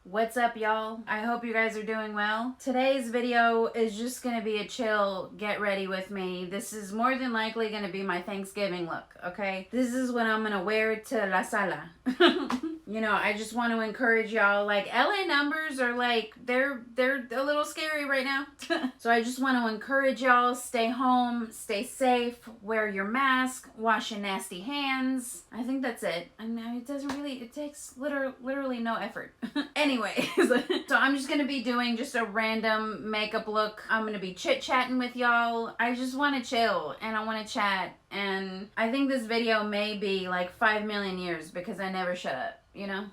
What's up, y'all? I hope you guys are doing well. Today's video is just gonna be a chill get ready with me. This is more than likely gonna be my Thanksgiving look, okay? This is what I'm gonna wear to la sala. You know, I just want to encourage y'all, like, LA numbers are like, they're a little scary right now. So I just want to encourage y'all, stay home, stay safe, wear your mask, wash your nasty hands. I think that's it. I mean, it doesn't really, it takes literally no effort. Anyways, so I'm just going to be doing just a random makeup look. I'm going to be chit-chatting with y'all. I just want to chill and I want to chat. And I think this video may be like 5 million years because I never shut up, you know?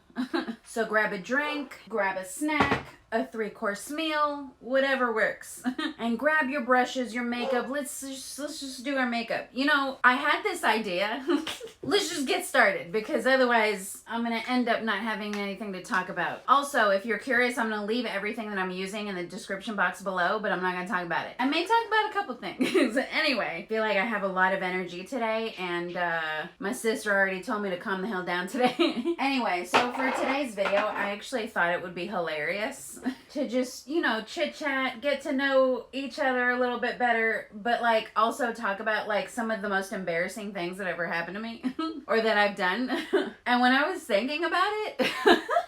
So grab a drink, grab a snack, a 3-course meal, whatever works. And grab your brushes, your makeup. Let's just do our makeup. You know, I had this idea. Let's just get started because otherwise I'm gonna end up not having anything to talk about. Also, if you're curious, I'm gonna leave everything that I'm using in the description box below, but I'm not gonna talk about it. I may talk about a couple things. Anyway, I feel like I have a lot of energy today, and my sister already told me to calm the hell down today. Anyway, so for today's video, I actually thought it would be hilarious to just, you know, chit chat, get to know each other a little bit better, but like also talk about like some of the most embarrassing things that ever happened to me or that I've done. And when I was thinking about it,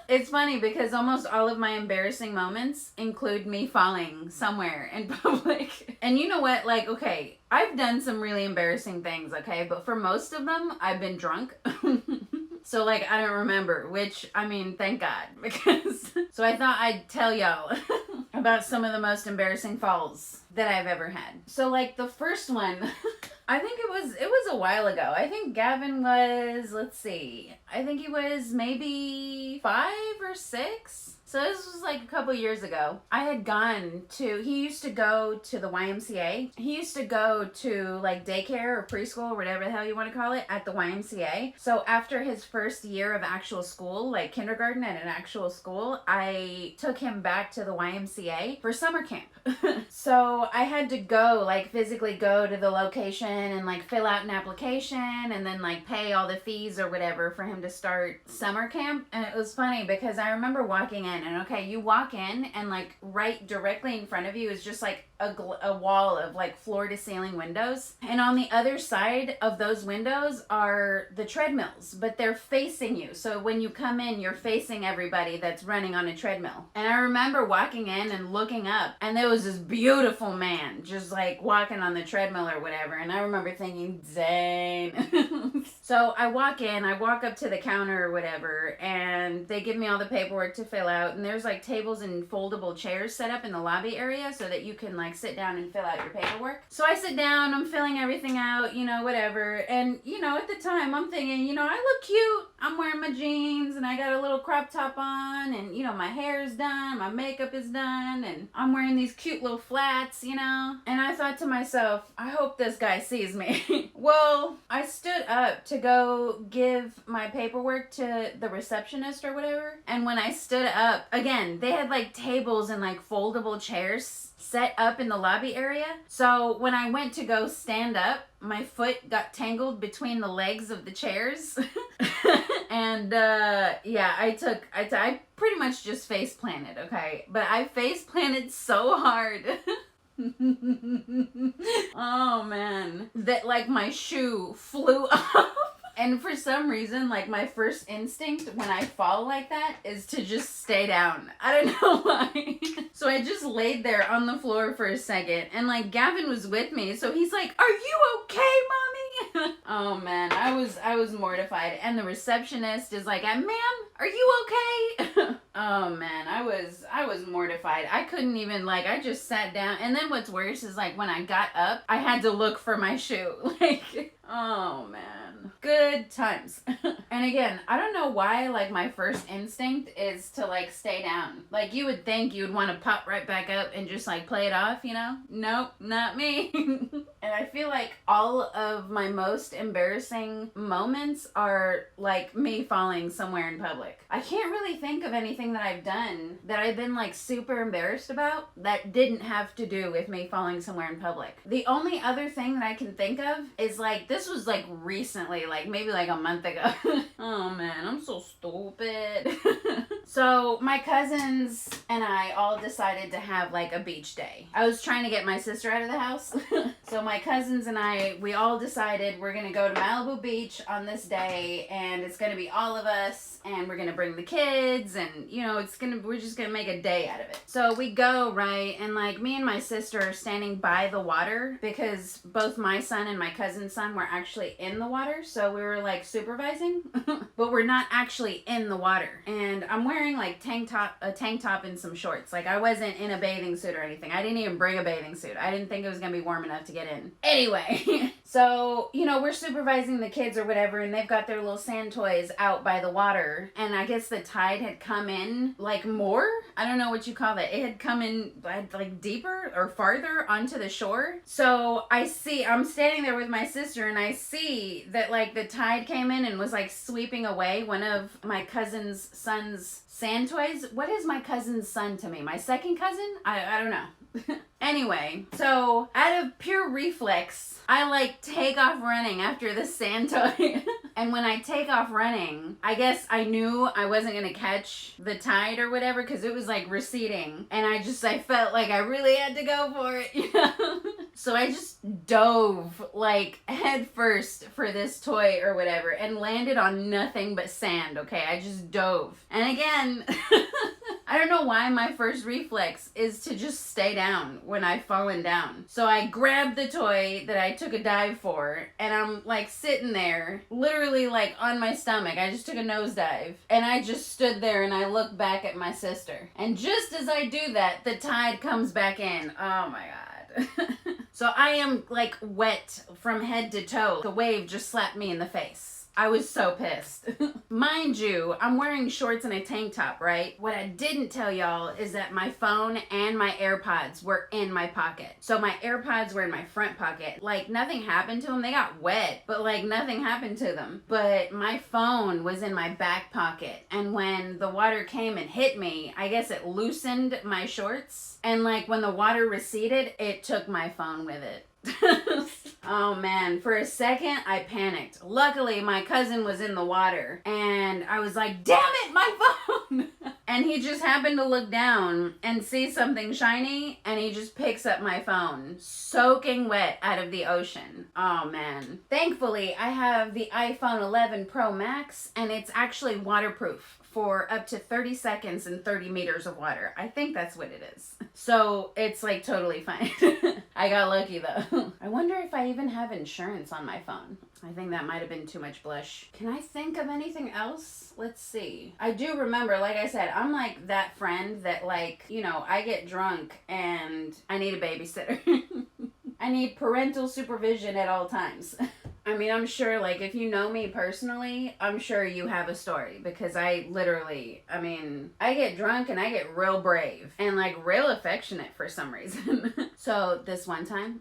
it's funny because almost all of my embarrassing moments include me falling somewhere in public. And you know what? Like, okay, I've done some really embarrassing things, okay? But for most of them, I've been drunk. So, like, I don't remember, which, I mean, thank God, because... So I thought I'd tell y'all about some of the most embarrassing falls that I've ever had. So, like, the first one, I think it was a while ago. I think Gavin was, let's see, I think he was maybe 5 or 6. So this was like a couple years ago. I had gone to, he used to go to the YMCA. He used to go to like daycare or preschool, whatever the hell you want to call it, at the YMCA. So after his first year of actual school, like kindergarten at an actual school, I took him back to the YMCA for summer camp. So I had to go, like physically go to the location and like fill out an application and then like pay all the fees or whatever for him to start summer camp. And it was funny because I remember walking in, and okay, you walk in and like right directly in front of you is just like a wall of like floor to ceiling windows, and on the other side of those windows are the treadmills, but they're facing you, so when you come in you're facing everybody that's running on a treadmill. And I remember walking in and looking up, and there was this beautiful man just like walking on the treadmill or whatever, and I remember thinking, dang. So I walk in, I walk up to the counter or whatever, and they give me all the paperwork to fill out, and there's like tables and foldable chairs set up in the lobby area so that you can like sit down and fill out your paperwork. So I sit down, I'm filling everything out, you know, whatever. And, you know, at the time I'm thinking, you know, I look cute. I'm wearing my jeans and I got a little crop top on, and, you know, my hair is done, my makeup is done, and I'm wearing these cute little flats, you know. And I thought to myself, I hope this guy sees me. Well, I stood up to go give my paperwork to the receptionist or whatever. And when I stood up, again, they had like tables and like foldable chairs set up in the lobby area. So when I went to go stand up, my foot got tangled between the legs of the chairs. And yeah, I pretty much just face planted, okay? But I face planted so hard. Oh man, that like my shoe flew off. And for some reason, like, my first instinct when I fall like that is to just stay down. I don't know why. So I just laid there on the floor for a second, and like Gavin was with me, so he's like, "Are you okay, mommy?" Oh man, I was mortified. And the receptionist is like, "Ma'am, are you okay?" Oh man, I was mortified. I couldn't even, like, I just sat down. And then what's worse is like when I got up, I had to look for my shoe. Like, oh man, good times. And again, I don't know why, like, my first instinct is to like stay down. Like, you would think you would want to pop right back up and just like play it off, you know? Nope, not me. And I feel like all of my most embarrassing moments are like me falling somewhere in public. I can't really think of anything that I've done that I've been like super embarrassed about that didn't have to do with me falling somewhere in public. The only other thing that I can think of is like, this was like recently, like maybe like a month ago. Oh man, I'm so stupid. So my cousins and I all decided to have like a beach day. I was trying to get my sister out of the house. So my cousins and I, we all decided we're gonna go to Malibu Beach on this day, and it's gonna be all of us, and we're gonna bring the kids, and you know, we're just gonna make a day out of it. So we go, right, and like me and my sister are standing by the water because both my son and my cousin's son were actually in the water, so we were like supervising, but we're not actually in the water. And I'm wearing like a tank top and some shorts. Like I wasn't in a bathing suit or anything. I didn't even bring a bathing suit. I didn't think it was gonna be warm enough to get in. Anyway, so, you know, we're supervising the kids or whatever, and they've got their little sand toys out by the water, and I guess the tide had come in like more. I don't know what you call that. It had come in like deeper or farther onto the shore. So I'm standing there with my sister, and I see that like the tide came in and was like sweeping away one of my cousin's son's sand toys. What is my cousin's son to me? My second cousin? I don't know. Anyway, so out of pure reflex, I like take off running after the sand toy. And when I take off running, I guess I knew I wasn't gonna catch the tide or whatever because it was like receding. And I felt like I really had to go for it, you know? So I just dove like head first for this toy or whatever and landed on nothing but sand, okay? I just dove. And again, I don't know why my first reflex is to just stay down when I've fallen down. So I grabbed the toy that I took a dive for, and I'm like sitting there, literally like on my stomach. I just took a nosedive, and I just stood there and I looked back at my sister. And just as I do that, the tide comes back in. Oh my God. So I am like wet from head to toe. The wave just slapped me in the face. I was so pissed. Mind you, I'm wearing shorts and a tank top, right? What I didn't tell y'all is that my phone and my AirPods were in my pocket. So my AirPods were in my front pocket. Like nothing happened to them. They got wet, but like nothing happened to them. But my phone was in my back pocket. And when the water came and hit me, I guess it loosened my shorts. And like when the water receded, it took my phone with it. Oh man, for a second I panicked. Luckily my cousin was in the water and I was like, damn it, my phone. And he just happened to look down and see something shiny, and he just picks up my phone, soaking wet out of the ocean. Oh man. Thankfully I have the iPhone 11 Pro Max, and it's actually waterproof for up to 30 seconds and 30 meters of water. I think that's what it is. So it's like totally fine. I got lucky though. I wonder if I even have insurance on my phone. I think that might have been too much blush. Can I think of anything else? Let's see. I do remember, like I said, I'm like that friend that like, you know, I get drunk and I need a babysitter. I need parental supervision at all times. I mean, I'm sure, like, if you know me personally, I'm sure you have a story, because I get drunk and I get real brave and, like, real affectionate for some reason. So, this one time,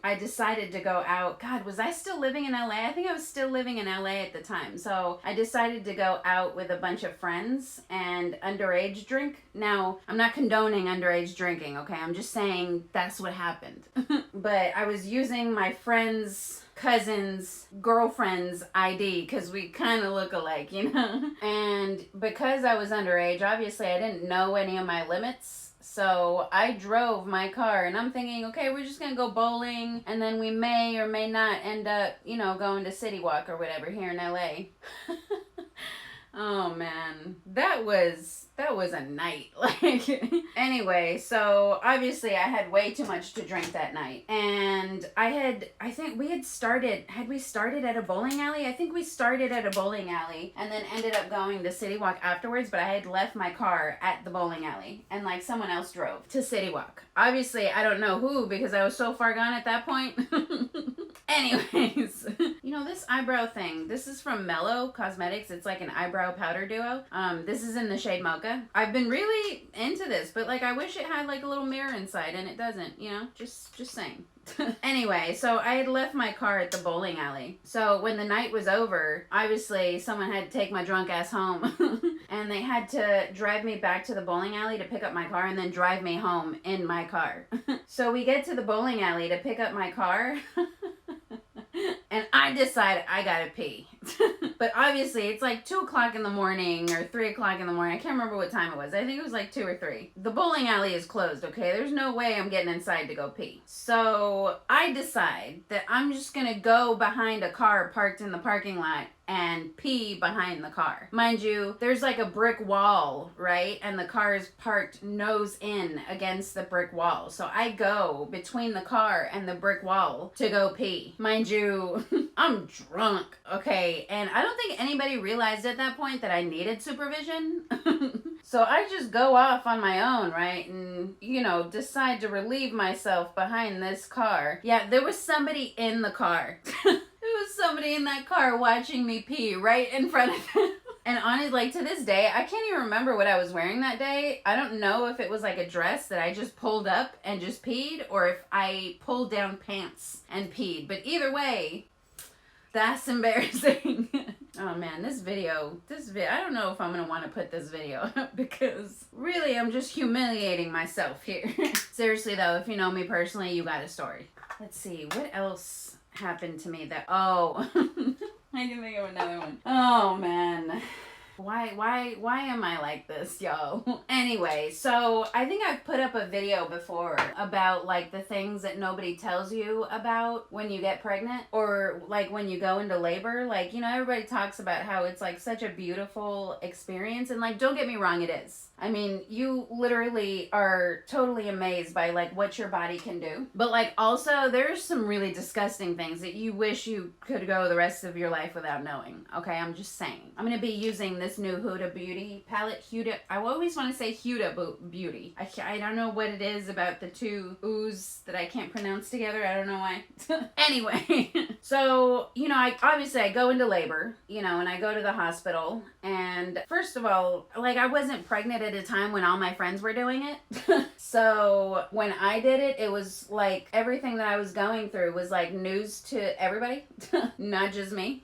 I decided to go out. God, was I still living in LA? I think I was still living in LA at the time. So, I decided to go out with a bunch of friends and underage drink. Now, I'm not condoning underage drinking, okay? I'm just saying that's what happened. But I was using my friend's cousin's girlfriend's ID because we kind of look alike, you know? And because I was underage, obviously I didn't know any of my limits. So I drove my car, and I'm thinking, okay, we're just gonna go bowling, and then we may or may not end up, you know, going to City Walk or whatever here in LA. Oh man, that was a night. Like, anyway, so obviously I had way too much to drink that night, and had we started at a bowling alley? I think we started at a bowling alley and then ended up going to City Walk afterwards, but I had left my car at the bowling alley, and like someone else drove to City Walk. Obviously, I don't know who, because I was so far gone at that point. Anyways, you know, this eyebrow thing, this is from Mellow Cosmetics. It's like an eyebrow powder duo. This is in the shade Mocha. I've been really into this, but like I wish it had like a little mirror inside, and it doesn't, you know, just saying. Anyway, so I had left my car at the bowling alley. So when the night was over, obviously someone had to take my drunk ass home. And they had to drive me back to the bowling alley to pick up my car and then drive me home in my car. So we get to the bowling alley to pick up my car. And I decide I gotta pee. But obviously it's like 2 o'clock in the morning or 3 o'clock in the morning. I can't remember what time it was. I think it was like 2 or 3. The bowling alley is closed, okay? There's no way I'm getting inside to go pee. So I decide that I'm just gonna go behind a car parked in the parking lot and pee behind the car. Mind you, there's like a brick wall, right? And the car is parked nose in against the brick wall. So I go between the car and the brick wall to go pee. Mind you, I'm drunk, okay? And I don't think anybody realized at that point that I needed supervision. So I just go off on my own, right? And, you know, decide to relieve myself behind this car. Yeah, there was somebody in the car. There was somebody in that car watching me pee right in front of him. And honestly, like to this day, I can't even remember what I was wearing that day. I don't know if it was like a dress that I just pulled up and just peed, or if I pulled down pants and peed. But either way, that's embarrassing. Oh man, this video, I don't know if I'm gonna want to put this video up because really I'm just humiliating myself here. Seriously though, if you know me personally, you got a story. Let's see, what else happened to me that, oh, I can think of another one. Oh man. Why am I like this, yo? Anyway, so I think I've put up a video before about like the things that nobody tells you about when you get pregnant or like when you go into labor. Like, you know, everybody talks about how it's like such a beautiful experience, and like, don't get me wrong, it is. I mean, you literally are totally amazed by like what your body can do. But like also there's some really disgusting things that you wish you could go the rest of your life without knowing. Okay, I'm just saying. I'm gonna be using this new Huda Beauty palette. Huda, I always want to say Huda Beauty. I don't know what it is about the two O's that I can't pronounce together. I don't know why. Anyway, so, you know, I go into labor, you know, and I go to the hospital. And first of all, like I wasn't pregnant at a time when all my friends were doing it. So when I did it, it was like everything that I was going through was like news to everybody, not just me.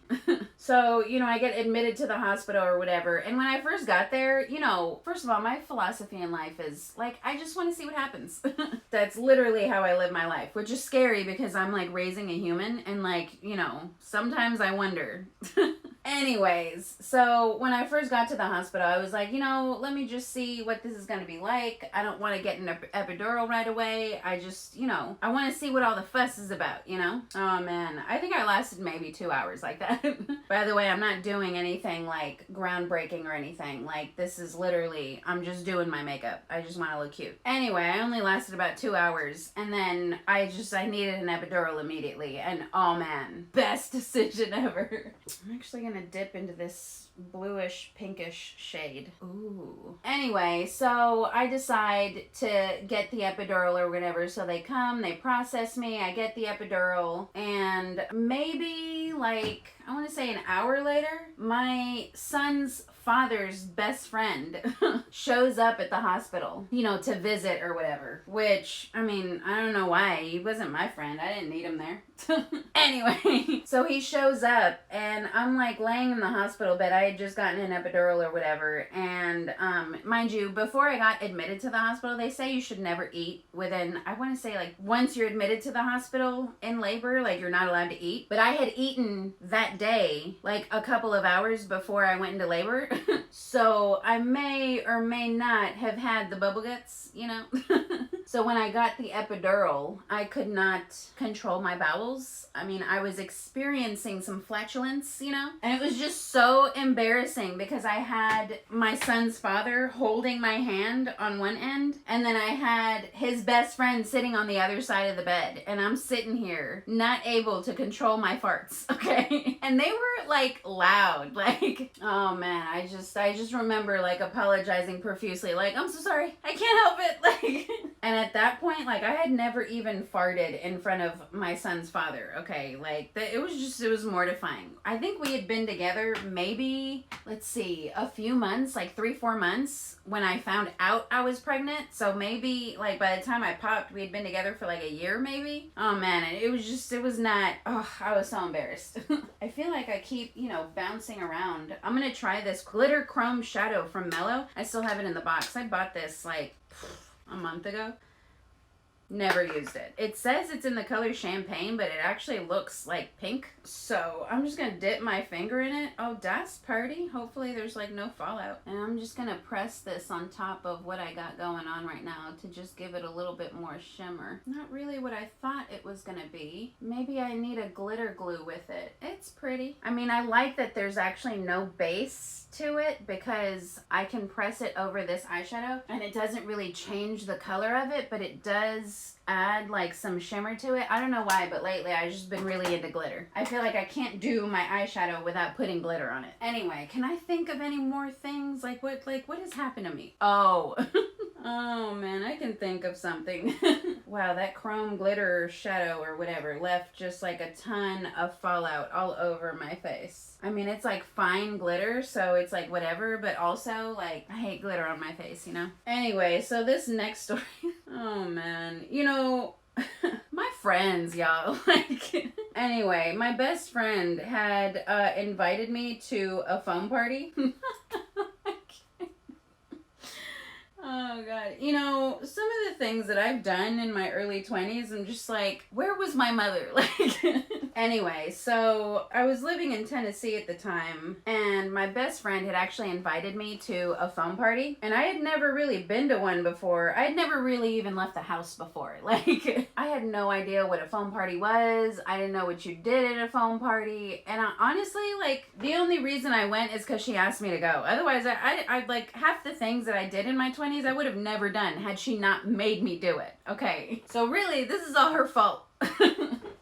So, you know, I get admitted to the hospital or whatever. And when I first got there, you know, first of all, my philosophy in life is like, I just want to see what happens. That's literally how I live my life, which is scary because I'm like raising a human and like, you know, sometimes I wonder. Anyways, so when I first got to the hospital, I was like, you know, let me just see what this is going to be like. I don't want to get an epidural right away. I just, you know, I want to see what all the fuss is about, you know? Oh man, I think I lasted maybe 2 hours like that. By the way, I'm not doing anything like groundbreaking or anything. Like this is literally, I'm just doing my makeup. I just want to look cute. Anyway, I only lasted about 2 hours and then I needed an epidural immediately. And oh man, best decision ever. I'm actually going to dip into this bluish pinkish shade. Ooh. Anyway, so I decide to get the epidural or whatever. So they come, they process me, I get the epidural, and maybe like, I want to say an hour later, my son's father's best friend shows up at the hospital, you know, to visit or whatever. Which, I mean, I don't know why. He wasn't my friend. I didn't need him there. Anyway, so he shows up and I'm like laying in the hospital bed. I had just gotten an epidural or whatever. And mind you, before I got admitted to the hospital, they say you should never eat within, I want to say like once you're admitted to the hospital in labor, like you're not allowed to eat. But I had eaten that day, like a couple of hours before I went into labor. So I may or may not have had the bubble guts, you know. So when I got the epidural, I could not control my bowels. I mean, I was experiencing some flatulence, you know, and it was just so embarrassing because I had my son's father holding my hand on one end, and then I had his best friend sitting on the other side of the bed, and I'm sitting here not able to control my farts, okay? And they were like loud, like, oh man, I just remember like apologizing profusely, like, I'm so sorry, I can't help it, like. And at that point, like, I had never even farted in front of my son's father, okay? Like, it was mortifying. I think we had been together maybe, let's see, a few months, like 3-4 months when I found out I was pregnant. So maybe, like, by the time I popped, we had been together for like a year maybe. Oh man, it was not, oh, I was so embarrassed. I feel like I keep, you know, bouncing around. I'm gonna try this glitter chrome shadow from Mellow. I still have it in the box. I bought this like a month ago. Never used it. It says it's in the color champagne, but it actually looks like pink. So I'm just gonna dip my finger in it. Oh, that's pretty. Hopefully there's like no fallout. And I'm just gonna press this on top of what I got going on right now to just give it a little bit more shimmer. Not really what I thought it was gonna be. Maybe I need a glitter glue with it. It's pretty. I mean, I like that there's actually no base to it because I can press it over this eyeshadow and it doesn't really change the color of it, but it does add like some shimmer to it. I don't know why, but lately I've just been really into glitter. I feel like I can't do my eyeshadow without putting glitter on it. Anyway, can I think of any more things? Like what has happened to me? Oh. Oh man, I can think of something. Wow, that chrome glitter shadow or whatever left just like a ton of fallout all over my face. I mean, it's like fine glitter, so it's like whatever, but also like I hate glitter on my face, you know? Anyway, so this next story, oh man, you know, my friends, y'all, like, anyway, my best friend had invited me to a foam party. Oh god. You know, some of the things that I've done in my early 20s, I'm just like, where was my mother? Like, anyway, so I was living in Tennessee at the time, and my best friend had actually invited me to a foam party, and I had never really been to one before. I had never really even left the house before. Like, I had no idea what a foam party was. I didn't know what you did at a foam party, and honestly, like, the only reason I went is because she asked me to go. Otherwise, I like, half the things that I did in my 20s, I would have never done had she not made me do it. Okay, so really, this is all her fault.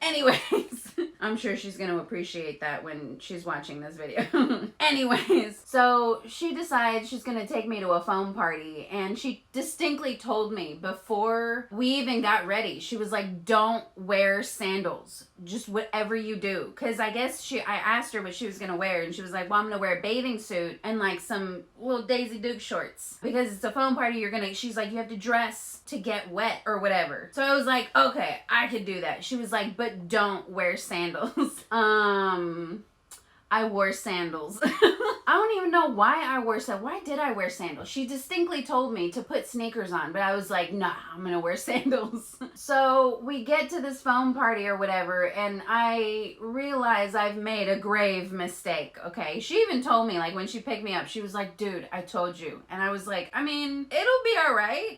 Anyways, I'm sure she's going to appreciate that when she's watching this video. Anyways, so she decides she's going to take me to a foam party, and she distinctly told me before we even got ready, she was like, don't wear sandals, just whatever you do. Because I guess I asked her what she was going to wear, and she was like, well, I'm going to wear a bathing suit and like some little Daisy Duke shorts. Because it's a foam party, she's like, you have to dress to get wet or whatever. So I was like, okay, I could do that. She was like, but don't wear sandals. I wore sandals. I don't even know why I wore sandals. Why did I wear sandals? She distinctly told me to put sneakers on, but I was like, nah, I'm gonna wear sandals. So we get to this foam party or whatever, and I realize I've made a grave mistake, okay? She even told me, like, when she picked me up, she was like, dude, I told you. And I was like, I mean, it'll be all right.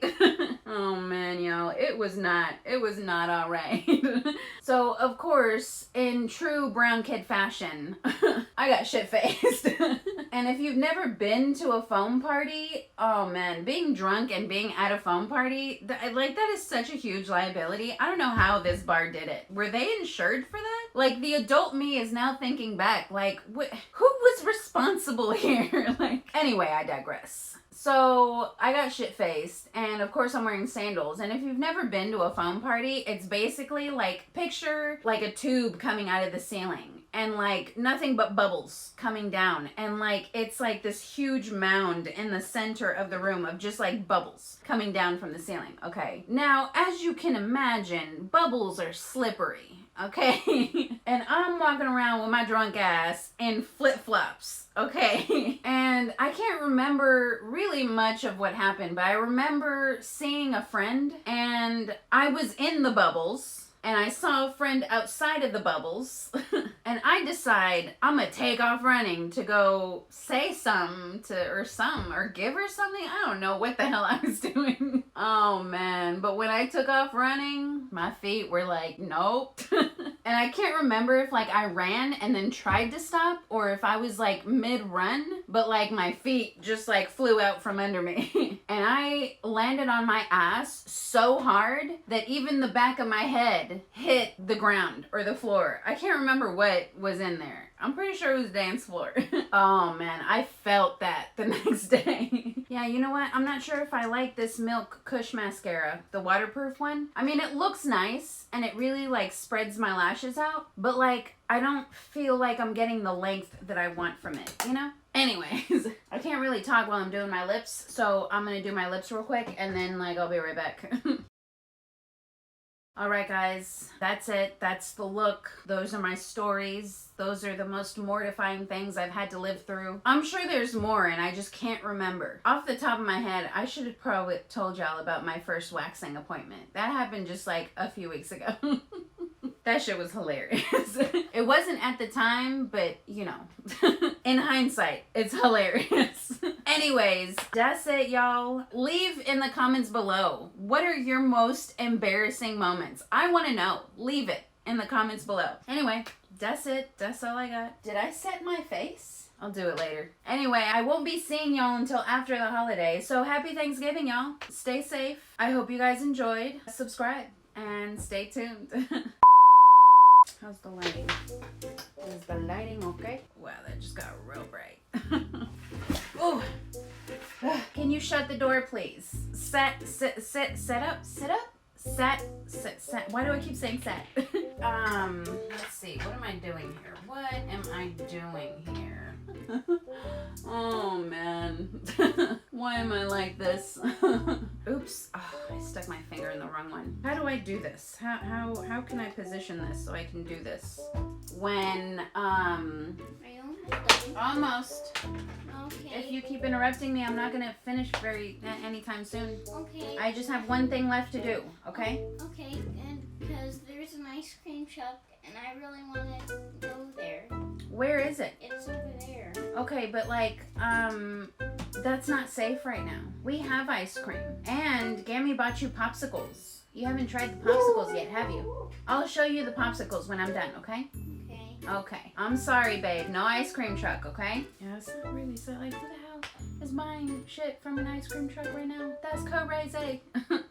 Oh man, y'all, it was not all right. So, of course, in true brown kid fashion, I got shit-faced. And if you've never been to a foam party, oh man, being drunk and being at a foam party, that is such a huge liability. I don't know how this bar did it. Were they insured for that? Like, the adult me is now thinking back, like, who was responsible here? Like, anyway, I digress. So I got shit-faced, and of course I'm wearing sandals. And if you've never been to a foam party, it's basically like, picture like a tube coming out of the ceiling, and like nothing but bubbles coming down, and like it's like this huge mound in the center of the room of just like bubbles coming down from the ceiling. Okay, now as you can imagine, bubbles are slippery. Okay, and I'm walking around with my drunk ass in flip-flops, okay? And I can't remember really much of what happened, but I remember seeing a friend, and I was in the bubbles, and I saw a friend outside of the bubbles, and I decide I'm gonna take off running to go say something or give her something. I don't know what the hell I was doing. Oh man, but when I took off running, my feet were like, nope. And I can't remember if like I ran and then tried to stop, or if I was like mid-run, but like my feet just like flew out from under me. And I landed on my ass so hard that even the back of my head hit the ground or the floor. I can't remember what was in there. I'm pretty sure it was dance floor. Oh man, I felt that the next day. Yeah, you know what? I'm not sure if I like this Milk Kush mascara, the waterproof one. I mean, it looks nice and it really like spreads my lashes out, but like I don't feel like I'm getting the length that I want from it, you know? Anyways, I can't really talk while I'm doing my lips, so I'm gonna do my lips real quick and then like I'll be right back. Alright guys, that's it. That's the look. Those are my stories. Those are the most mortifying things I've had to live through. I'm sure there's more and I just can't remember. Off the top of my head, I should have probably told y'all about my first waxing appointment. That happened just like a few weeks ago. That shit was hilarious. It wasn't at the time, but you know, in hindsight, it's hilarious. Anyways, that's it, y'all. Leave in the comments below. What are your most embarrassing moments? I want to know. Leave it in the comments below. Anyway, that's it. That's all I got. Did I set my face? I'll do it later. Anyway, I won't be seeing y'all until after the holiday. So happy Thanksgiving, y'all. Stay safe. I hope you guys enjoyed. Subscribe and stay tuned. How's the lighting? Is the lighting okay? Wow, that just got real bright. Oh, can you shut the door, please? Set up. Why do I keep saying set? Let's see. What am I doing here? What am I doing here? Oh man. Why am I like this? Oops. Oh, I stuck my finger in the wrong one. How do I do this? How can I position this so I can do this? When Are you almost done? almost. Okay. If you keep interrupting me, I'm not gonna finish anytime soon. Okay. I just have one thing left to do, okay? Okay, and because there's an ice cream truck and I really want to go there. Where is it? It's over there. Okay, but like, that's not safe right now. We have ice cream. And Gammy bought you popsicles. You haven't tried the popsicles yet, have you? I'll show you the popsicles when I'm done, okay? Okay. Okay. I'm sorry, babe. No ice cream truck, okay? Yeah, it's not really so like, who the hell is buying shit from an ice cream truck right now? That's crazy.